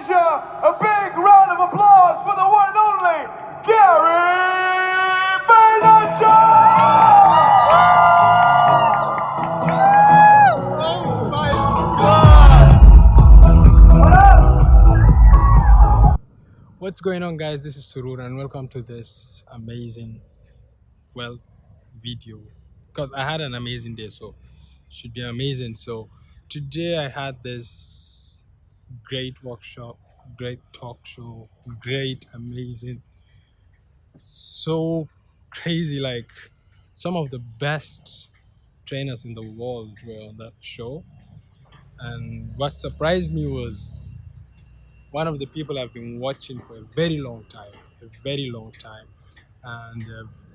Malaysia. A big round of applause for the one and only Gary Vaynerchuk! Oh my God! What's going on, guys? This is Surur and welcome to this amazing, video. Because I had an amazing day, so it should be amazing. So today I had this great workshop, great talk show, great, amazing, so crazy. Like some of the best trainers in the world were on that show. And what surprised me was one of the people I've been watching for a very long time, and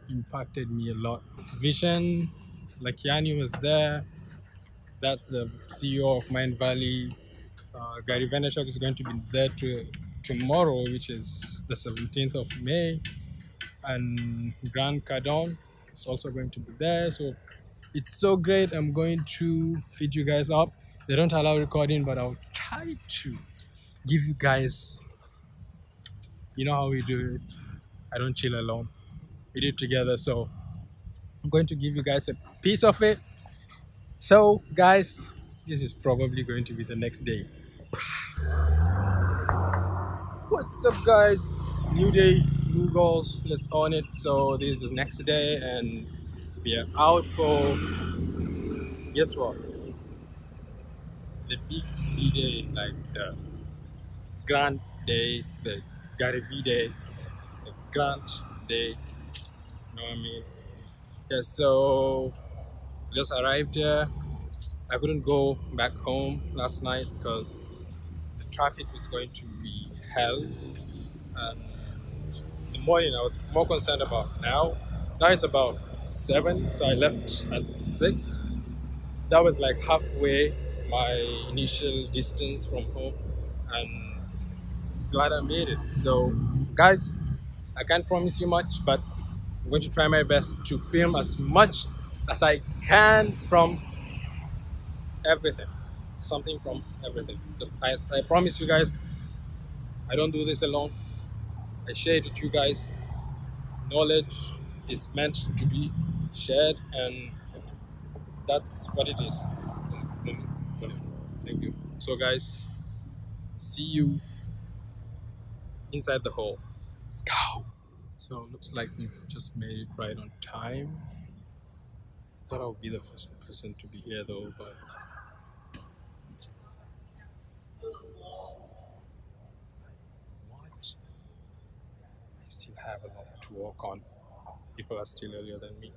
impacted me a lot. Vision Lakiani was there. That's the CEO of Mind Valley. Gary Vaynerchuk is going to be there tomorrow, which is the 17th of May. And Grant Cardone is also going to be there. So it's so great. I'm going to feed you guys up. They don't allow recording, but I'll try to give you guys, you know how we do it. I don't chill alone. We do it together. So I'm going to give you guys a piece of it. So guys, this is probably going to be the next day. What's up, guys? New day, new goals. Let's own it. So this is the next day and we are out for, guess what? The big D-Day, like the Grand Day, the Gary V Day, the Grant Day. You know what I mean? Yeah, so just arrived here. I couldn't go back home last night because the traffic was going to be hell. And in the morning I was more concerned about now. Now it's about 7, so I left at 6. That was like halfway my initial distance from home, and glad I made it. So guys, I can't promise you much, but I'm going to try my best to film as much as I can from everything, something from everything. Because I promise you guys, I don't do this alone. I share it with you guys. Knowledge is meant to be shared, and that's what it is. Thank you. So guys, see you inside the hall. Let's go. So looks like we've just made it right on time. Thought I would be the first person to be here though, but what? I still have a lot to work on. People are still earlier than me,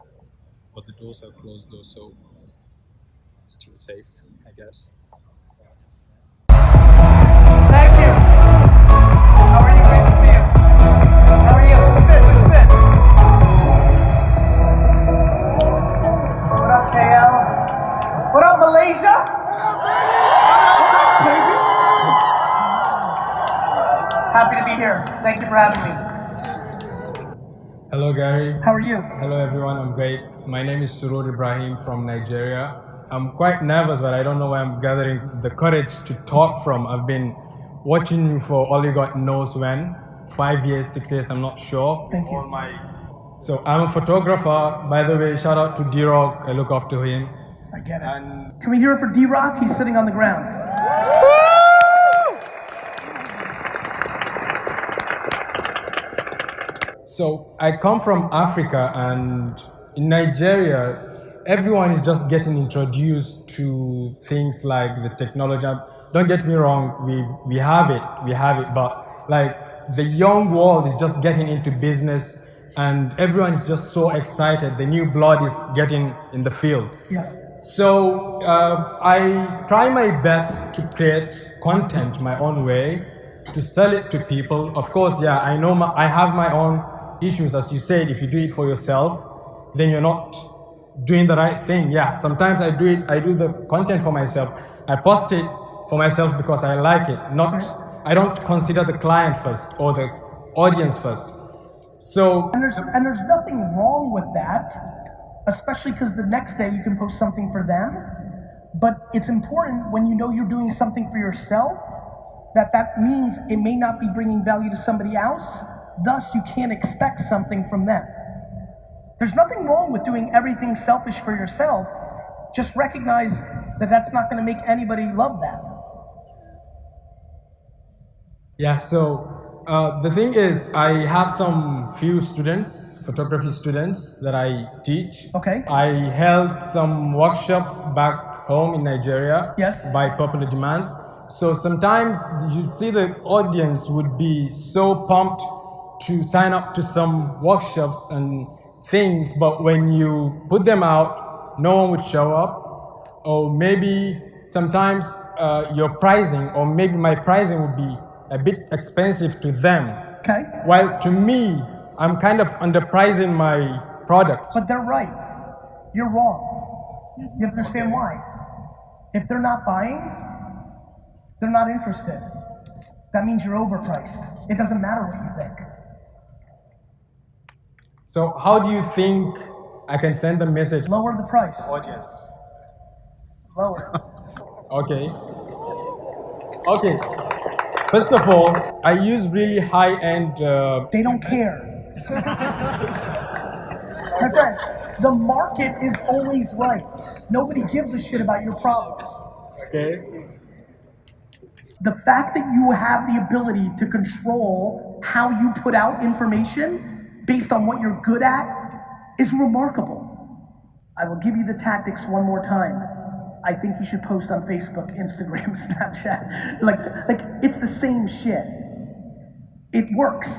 but the doors are closed though, so still safe, I guess. Thank you. How are you? Great to see you. How are you? Sit. What up, KL? What up, Malaysia? Baby. Happy to be here. Thank you for having me. Hello Gary. How are you? Hello everyone, I'm great. My name is Surur Ibrahim from Nigeria. I'm quite nervous, but I don't know where I'm gathering the courage to talk from. I've been watching you for only God knows when, 5 years, 6 years, I'm not sure. Thank you. So I'm a photographer, by the way. Shout out to D-Rock, I look up to him. I get it. And Can we hear it for D-Rock? He's sitting on the ground. so I come from Africa, and in Nigeria, everyone is just getting introduced to things like the technology. Don't get me wrong, we have it, but like the young world is just getting into business, and everyone is just so excited. The new blood is getting in the field. Yes. So I try my best to create content my own way, to sell it to people. Of course, yeah, I know I have my own issues. As you said, if you do it for yourself, then you're not doing the right thing. Yeah, sometimes I do the content for myself. I post it for myself because I like it. I don't consider the client first or the audience first. So And there's nothing wrong with that, especially because the next day you can post something for them. But it's important when you know you're doing something for yourself that means it may not be bringing value to somebody else, thus you can't expect something from them. There's nothing wrong with doing everything selfish for yourself, just recognize that that's not going to make anybody love that. Yeah, so the thing is, I have some few students, photography students that I teach. Okay. I held some workshops back home in Nigeria. Yes. By popular demand. So sometimes you see the audience would be so pumped to sign up to some workshops and things, but when you put them out, no one would show up. Or maybe sometimes your pricing, or maybe my pricing would be a bit expensive to them. Okay. While to me, I'm kind of underpricing my product. But they're right. You're wrong. You have to understand why. If they're not buying, they're not interested. That means you're overpriced. It doesn't matter what you think. So how do you think I can send the message? Lower the price. Audience. Lower. Okay. Okay. First of all, I use really high-end. They don't care. My friend, the market is always right. Nobody gives a shit about your problems. Okay. The fact that you have the ability to control how you put out information based on what you're good at is remarkable. I will give you the tactics one more time. I think you should post on Facebook, Instagram, Snapchat. Like it's the same shit. It works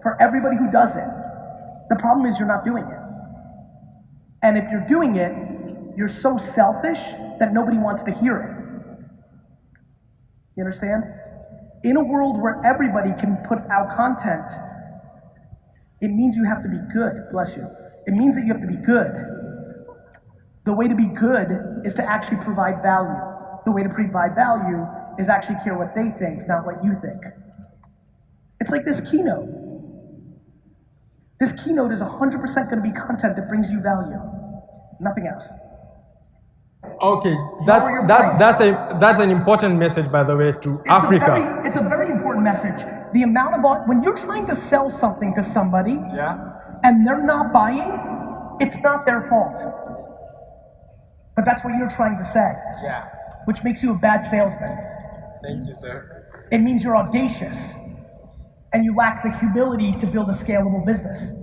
for everybody who does it. The problem is you're not doing it. And if you're doing it, you're so selfish that nobody wants to hear it. You understand? In a world where everybody can put out content, it means you have to be good, bless you. It means that you have to be good. The way to be good is to actually provide value. The way to provide value is actually care what they think, not what you think. It's like this keynote. This keynote is 100% going to be content that brings you value. Nothing else. Okay, that's an important message, by the way, to Africa. It's a very important message. The amount of when you're trying to sell something to somebody, and they're not buying, it's not their fault. But that's what you're trying to say. Yeah. Which makes you a bad salesman. Thank you, sir. It means you're audacious, and you lack the humility to build a scalable business.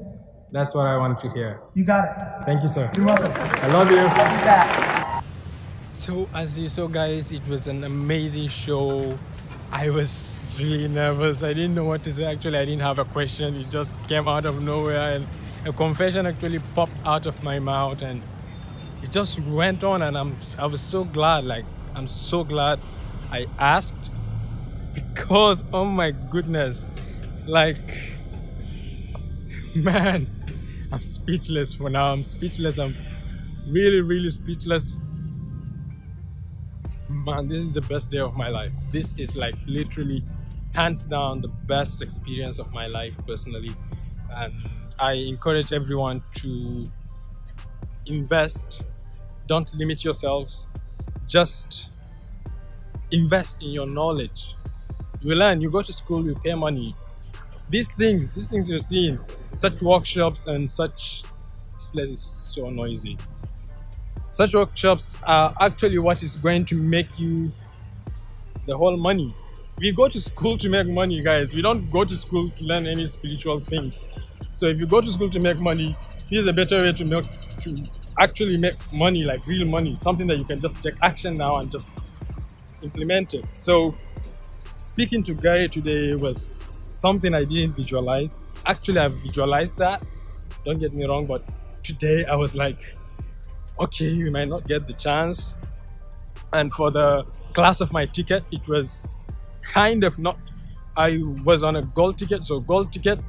That's what I wanted to hear. You got it. Thank you, sir. You're welcome. I love you. Love you back. So as you saw, guys, it was an amazing show. I was really nervous. I didn't know what to say. Actually, I didn't have a question. It just came out of nowhere, and a confession actually popped out of my mouth, and it just went on. And I was so glad. Like, I'm so glad I asked, because oh my goodness, like, man, I'm speechless for now. I'm speechless. I'm really, really speechless. Man, this is the best day of my life. This is like literally hands down the best experience of my life personally. And I encourage everyone to invest. Don't limit yourselves. Just invest in your knowledge. You learn, you go to school, you pay money. These things you're seeing, such workshops and such, this place is so noisy. Such workshops are actually what is going to make you the whole money. We go to school to make money, guys. We don't go to school to learn any spiritual things. So if you go to school to make money, here's a better way to actually make money, like real money, something that you can just take action now and just implement it. So speaking to Gary today was something I didn't visualize. Actually, I visualized that, don't get me wrong, but today I was like, okay, we might not get the chance. And for the class of my ticket, it was kind of not, I was on a gold ticket. So gold ticket,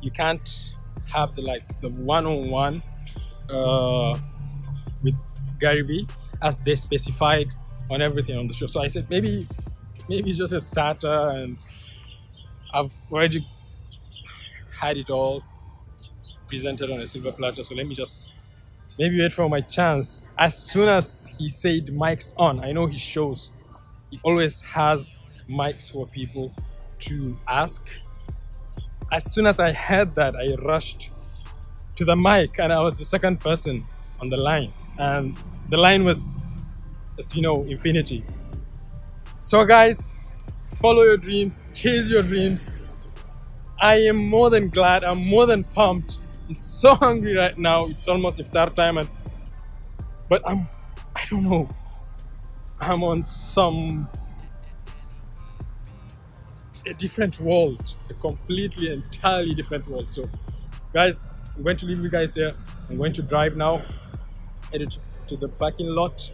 you can't have the one-on-one with Gary V, as they specified on everything on the show. So I said, maybe it's just a starter, and I've already had it all presented on a silver platter. So let me just maybe wait for my chance. As soon as he said mic's on, I know his shows, he always has mics for people to ask. As soon as I heard that, I rushed to the mic, and I was the second person on the line. And the line was, as you know, infinity. So, guys, follow your dreams, chase your dreams. I am more than glad, I'm more than pumped. I'm so hungry right now. It's almost iftar time, but I don't know. I'm on a different world, a completely, entirely different world. So, guys, I'm going to leave you guys here. I'm going to drive now, headed to the parking lot.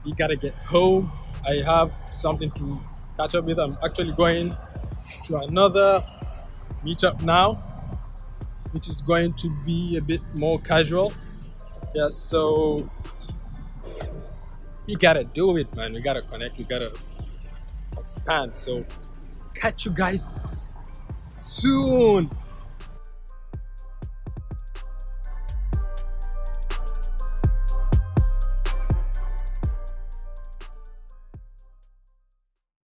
We gotta get home. I have something to catch up with. I'm actually going to another meetup now, which is going to be a bit more casual. Yeah, so we gotta do it, man. We gotta connect, we gotta expand. So catch you guys soon.